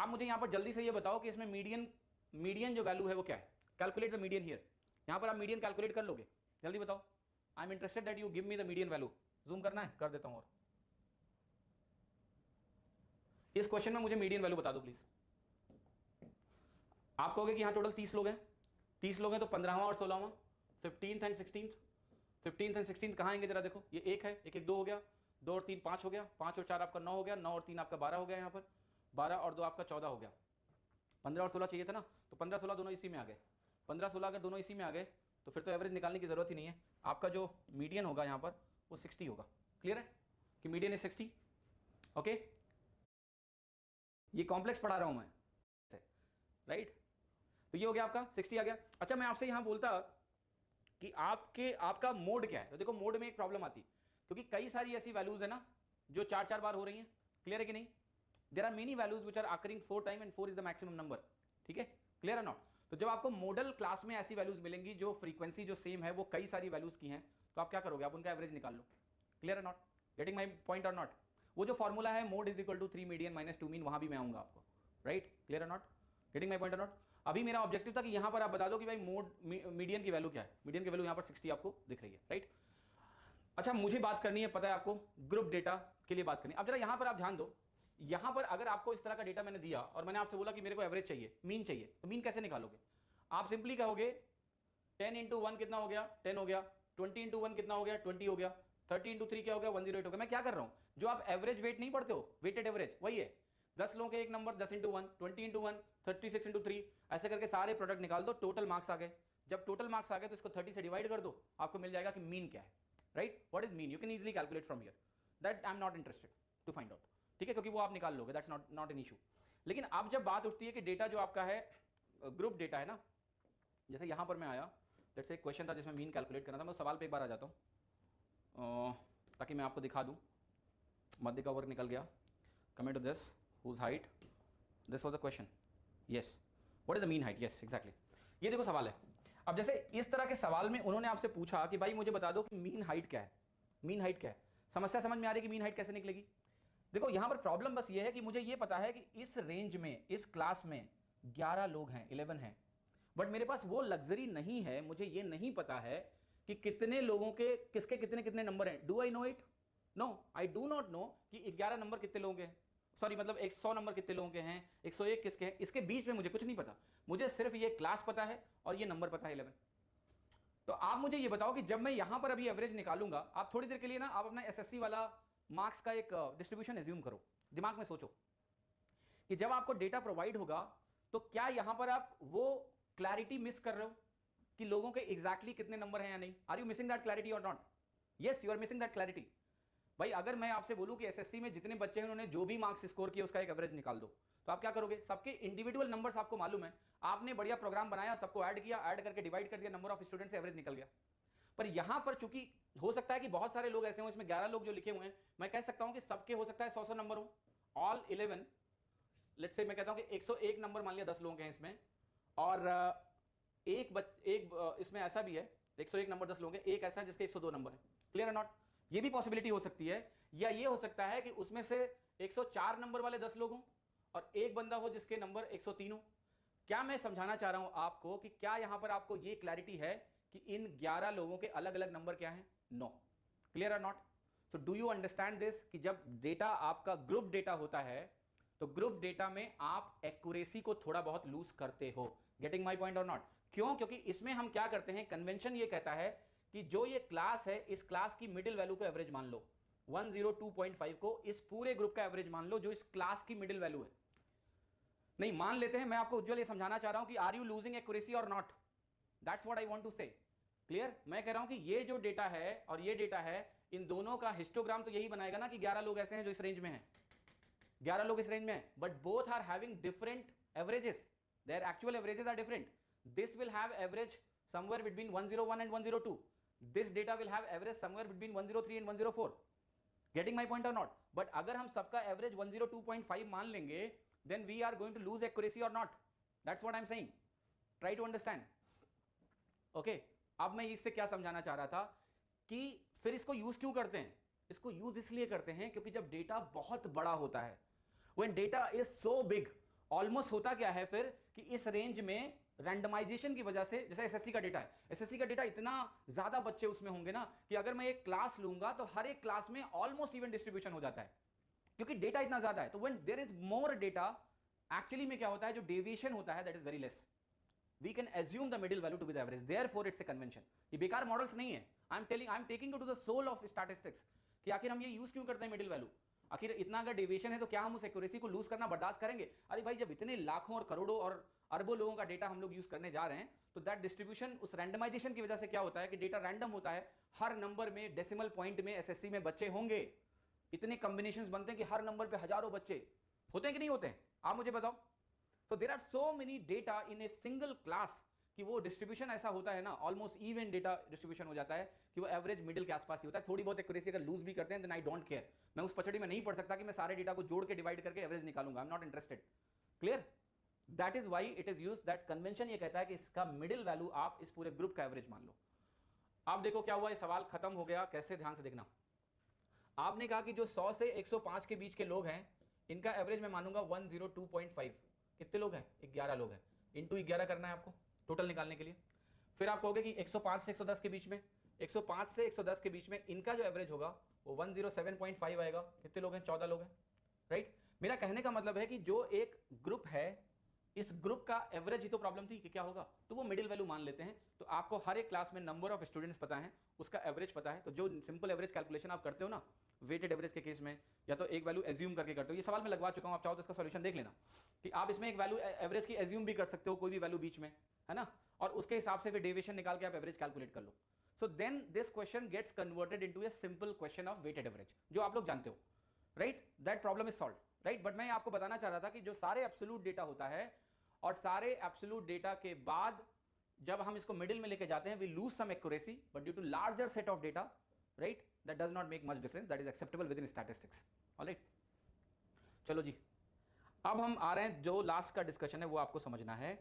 आप मुझे यहां पर जल्दी से ये बताओ कि इसमें मीडियन जो वैल्यू है वो क्या है। Calculate the median here. यहां पर आप मीडियन कैलकुलेट कर लोगे? जल्दी बताओ। I am interested that you give me the median value. Zoom करना है, कर देता हूं। और इस क्वेश्चन में मुझे मीडियन वैल्यू बता दो प्लीज। आप कहोगे कि यहां टोटल 30 लोग हैं। 30 लोग हैं तो 15वां और 16वां, 15th and 16th। 15th and 16th कहां आएंगे जरा देखो। ये एक है, एक एक 2 हो गया, 2 और 3 5 हो गया, 5 और 4 आपका 9 हो गया, 9 और 3 आपका 12 हो गया, यहां पर 12 और 2 आपका 14 हो गया। 15 और 16 चाहिए था ना, तो 15 16 दोनों इसी में आ गए। 15 16 अगर दोनों इसी में आ गए तो फिर तो एवरेज निकालने की जरूरत ही नहीं है। आपका जो मीडियन होगा यहां पर वो 60 होगा। क्लियर है कि मीडियन इज 60? ओके, ये कॉम्प्लेक्स पढ़ा रहा हूं मैं, राइट? तो ये हो गया आपका 60 आ गया। अच्छा, मैं आपसे यहां बोलता कि आपका मोड क्या है, तो देखो मोड में एक प्रॉब्लम आती, क्योंकि कई सारी ऐसी वैल्यूज है ना जो 4 बार हो रही हैं। क्लियर है कि नहीं? There are many values which are occurring 4 time and 4 is the maximum number. ठीक है, क्लियर है नॉट? तो जब आपको मॉडल क्लास में ऐसी वैल्यूज मिलेंगी जो फ्रीक्वेंसी जो सेम है, वो कई सारी वैल्यूज की हैं, तो आप क्या करोगे? आप उनका एवरेज निकाल लो। क्लियर है not? Getting my point or not? वो जो फॉर्मूला है mode is equal to 3 median minus 2 mean, वहां भी मैं आऊंगा आपको। राइट? क्लियर है not? Getting my point or not? अभी मेरा ऑब्जेक्टिव था कि यहां पर आप बता दो कि भाई मोड मीडियन की वैल्यू क्या है। मीडियन की वैल्यू यहां पर 60 आपको दिख रही है, राइट? अच्छा, मुझे बात करनी है, पता है आपको, ग्रुप डेटा के लिए बात करनी है। अब जरा यहां पर आप ध्यान दो। यहां पर अगर आपको इस तरह का डेटा मैंने दिया और मैंने आपसे बोला कि मेरे को एवरेज चाहिए, मीन चाहिए, तो मीन कैसे निकालोगे? आप सिंपली कहोगे 10 इंटू 1 कितना हो गया? 10 हो गया। 20 इंटू 1 कितना हो गया? 20 हो गया। 30 इंटू 3 क्या हो गया? 108 हो गया। मैं क्या कर रहा हूं, जो आप एवरेज वेट नहीं पढ़ते हो, वेटेड एवरेज, वही है। 10 लोगों के एक नंबर, 10 इंटू 1, 20 इंटू 1, 36 इंटू 3, ऐसे करके सारे प्रोडक्ट निकाल दो, टोटल मार्क्स आ गए। जब टोटल मार्क्स आ गए तो इसको 30 से डिवाइड कर दो, आपको मिल जाएगा कि मीन क्या है। Right? What is mean? You can easily calculate from here. That I am not interested to find out. ठीक है, क्योंकि वो आप निकाल लोगे, दैट्स नॉट एन इशू। लेकिन अब जब बात उठती है कि डेटा जो आपका है ग्रुप डेटा है ना, जैसे यहां पर मैं आया, लेट्स से एक क्वेश्चन था जिसमें मीन कैलकुलेट करना था। मैं सवाल पे एक बार आ जाता हूं ताकि मैं आपको दिखा दूं। मध्य का वर्ग निकल गया। Coming to this, whose height, this was the question. Yes, what is the mean height? Yes, exactly. ये देखो सवाल है। अब जैसे इस तरह के सवाल में उन्होंने आपसे पूछा कि भाई मुझे बता दो कि मीन हाइट क्या है। मीन हाइट क्या है? समस्या समझ में आ रही है कि मीन हाइट कैसे निकलेगी? देखो यहां पर प्रॉब्लम बस ये है कि मुझे ये पता है कि इस रेंज में, इस क्लास में 11 लोग हैं, 11 हैं, बट मेरे पास वो लग्जरी नहीं है, मुझे ये नहीं पता है कि कितने लोगों के किसके कितने कितने नंबर हैं। Do I know it? No, I do not know कि 11 नंबर कितने लोगों के हैं, सॉरी मतलब 100 नंबर कितने लोगों के हैं, 101 किसके हैं, इसके बीच में मुझे कुछ नहीं पता। मुझे सिर्फ ये क्लास पता है और ये नंबर पता है 11। तो आप मुझे ये बताओ कि जब मैं यहां पर अभी एवरेज निकालूंगा, आप थोड़ी देर के लिए ना आप अपना एसएससी वाला मार्क्स का एक डिस्ट्रीब्यूशन एज्यूम करो, दिमाग में सोचो कि जब आपको डेटा प्रोवाइड होगा तो क्या यहां पर आप वो क्लैरिटी मिस कर रहे हो कि लोगों के एग्जैक्टली कितने नंबर हैं या नहीं? Are you missing that clarity और not? Yes, you are missing that clarity. भाई अगर मैं आपसे बोलूं कि एसएससी में जितने बच्चे हैं उन्होंने जो भी मार्क्स स्कोर किए उसका एक एवरेज निकाल दो, तो आप क्या करोगे? सबके इंडिविजुअल नंबर्स आपको मालूम है, आपने बढ़िया प्रोग्राम बनाया, सबको ऐड किया, ऐड करके डिवाइड कर दिया, नंबर ऑफ स्टूडेंट्स एवरेज निकल गया। पर यहां पर चूंकि हो सकता है कि बहुत सारे लोग ऐसे हो, इसमें 11 लोग जो लिखे हुए हैं, मैं कह सकता हूं कि सबके हो सकता है 100 नंबर हो, ऑल 11, लेट्स से मैं कहता हूं कि 101 नंबर मान लिया 10 लोग हैं इसमें, और इसमें ऐसा भी है 101 नंबर 10 लोग हैं, एक ऐसा है जिसके 102 नंबर है। क्लियर है नॉट? ये भी पॉसिबिलिटी हो सकती है। या ये हो सकता है कि उसमें से 104 नंबर वाले 10 लोग हों और एक बंदा हो जिसके नंबर 103 हो। क्या मैं समझाना चाह रहा हूं आपको कि क्या यहां पर आपको ये क्लैरिटी है कि इन 11 लोगों के अलग अलग नंबर क्या हैं? नो। क्लियर है not? So do you understand this कि जब डेटा आपका ग्रुप डेटा होता है तो ग्रुप डेटा में आप एक्यूरेसी को थोड़ा बहुत लूज करते हो। Getting my point or not? क्यों? क्योंकि इसमें हम क्या करते हैं, कन्वेंशन ये कहता है कि जो ये क्लास है, इस क्लास की मिडिल वैल्यू को एवरेज मान लो। 102.5 को इस पूरे ग्रुप का एवरेज मान लो जो इस क्लास की मिडिल वैल्यू है। नहीं मान लेते हैं, मैं आपको उज्जवल ये समझाना चाह रहा हूं कि are you losing accuracy or not? That's what I want to say. Clear? मैं कह रहा हूं कि ये जो डेटा है और ये डेटा है, इन दोनों का हिस्टोग्राम तो यही बनाएगा ना कि 11 लोग ऐसे हैं जो इस रेंज में हैं, 11 लोग इस रेंज में हैं, but both are having different averages, their actual averages are different. This will have average somewhere between 101 and 102. This data will have average somewhere between 103 and 104. Getting my point or not? But अगर हम सबका average 102.5 मान लेंगे, then we are going to lose accuracy or not? That's what I'm saying. Try to understand. Okay? अब मैं इससे क्या समझाना चाह रहा था कि फिर इसको यूज क्यों करते हैं? इसको यूज इसलिए करते हैं क्योंकि जब डेटा बहुत बड़ा होता है, when data is so big almost होता क्या है फिर कि इस रेंज में रैंडमाइजेशन की वजह से, जैसे एसएससी का डेटा है, एसएससी का डेटा इतना ज्यादा बच्चे उसमें होंगे ना कि अगर मैं एक क्लास लूंगा तो हर एक क्लास में ऑलमोस्ट इवन डिस्ट्रीब्यूशन हो जाता है, क्योंकि डेटा इतना ज्यादा है। तो when there is more data, actually में क्या होता है, जो डेविएशन होता है that is very less. We can assume the middle value to be the average, therefore it's a convention। ये बेकार मॉडल्स नहीं है, I am taking to the soul of statistics कि आखिर हम ये यूज क्यों करते हैं मिडिल वैल्यू। आखिर इतना अगर डेविएशन है तो क्या हम उस एक्यूरेसी को लूज करना बर्दाश्त करेंगे? अरे भाई, जब इतने लाखों और करोड़ों और अरबों लोगों का डेटा हम लोग यूज करने जा रहे हैं, तो दैट डिस्ट्रीब्यूशन, उस रैंडमाइजेशन की वजह से क्या होता है कि डेटा रैंडम होता है। हर नंबर में डेसिमल पॉइंट में एसएससी में बच्चे होंगे, इतने कॉम्बिनेशंस बनते हैं कि हर नंबर पे हजारों बच्चे होते हैं कि नहीं होते हैं, आप मुझे बताओ। तो there are so many data in a single class कि वो डिस्ट्रीब्यूशन ऐसा होता है ना, ऑलमोस्ट इवन डेटा डिस्ट्रीब्यूशन हो जाता है कि वो एवरेज मिडिल के आसपास ही होता है। थोड़ी बहुत एक्यूरेसी अगर लूज भी करते हैं देन आई डोंट केयर, मैं उस पचड़ी में नहीं पढ़ सकता कि मैं सारे डेटा को जोड़ के डिवाइड करके एवरेज निकालूंगा, आई am not interested. Clear? That is why it is used, that convention ये कहता है कि इसका मिडिल वैल्यू आप इस पूरे ग्रुप का एवरेज मान लो। आप देखो क्या हुआ, ये सवाल खत्म हो गया, कैसे, ध्यान से देखना। आपने कहा कि जो 100 से 105 के बीच के लोग हैं, इनका एवरेज मैं मानूंगा 102.5। कितने लोग हैं? 11 लोग हैं। इंटू 11 करना है आपको टोटल निकालने के लिए। फिर आप कहोगे कि 105 से 110 के बीच में, 105 से 110 के बीच में इनका जो एवरेज होगा वो 107.5 आएगा। कितने लोग हैं? 14 लोग हैं, राइट। मेरा कहने का मतलब है कि जो एक ग्रुप है, इस ग्रुप का एवरेज ही तो प्रॉब्लम थी कि क्या होगा, तो वो मिडिल वैल्यू मान लेते हैं। तो आपको हर एक क्लास में नंबर ऑफ स्टूडेंट्स पता है, उसका एवरेज पता है। तो जो सिंपल एवरेज कैलकुलेशन आप करते हो ना वेटेड एवरेज के केस में, या तो एक वैल्यू एज्यूम करके करते हो, ये सवाल मैं लगवा चुका हूं, आप चाहो तो इसका सॉल्यूशन देख लेना कि आप इसमें एक वैल्यू एवरेज की एज्यूम भी कर सकते हो, कोई भी वैल्यू बीच में, है ना, और उसके हिसाब से फिर डेविएशन निकाल के आप एवरेज कैलकुलेट कर लो। So then this question gets converted into a simple question of weighted average, जो आप लोग जानते हो, right. That problem is solve, right. But मैं आपको बताना चाह रहा था कि जो सारे एब्सोल्यूट डेटा होता है, और सारे एब्सोल्यूट डेटा के बाद जब हम इसको मिडिल में लेके जाते हैं, we lose some accuracy, but due to larger set of data, right, that does not make much difference, that is acceptable within statistics. Alright, चलो जी, अब हम आ रहे हैं, जो लास्ट का डिस्कशन है वो आपको समझना है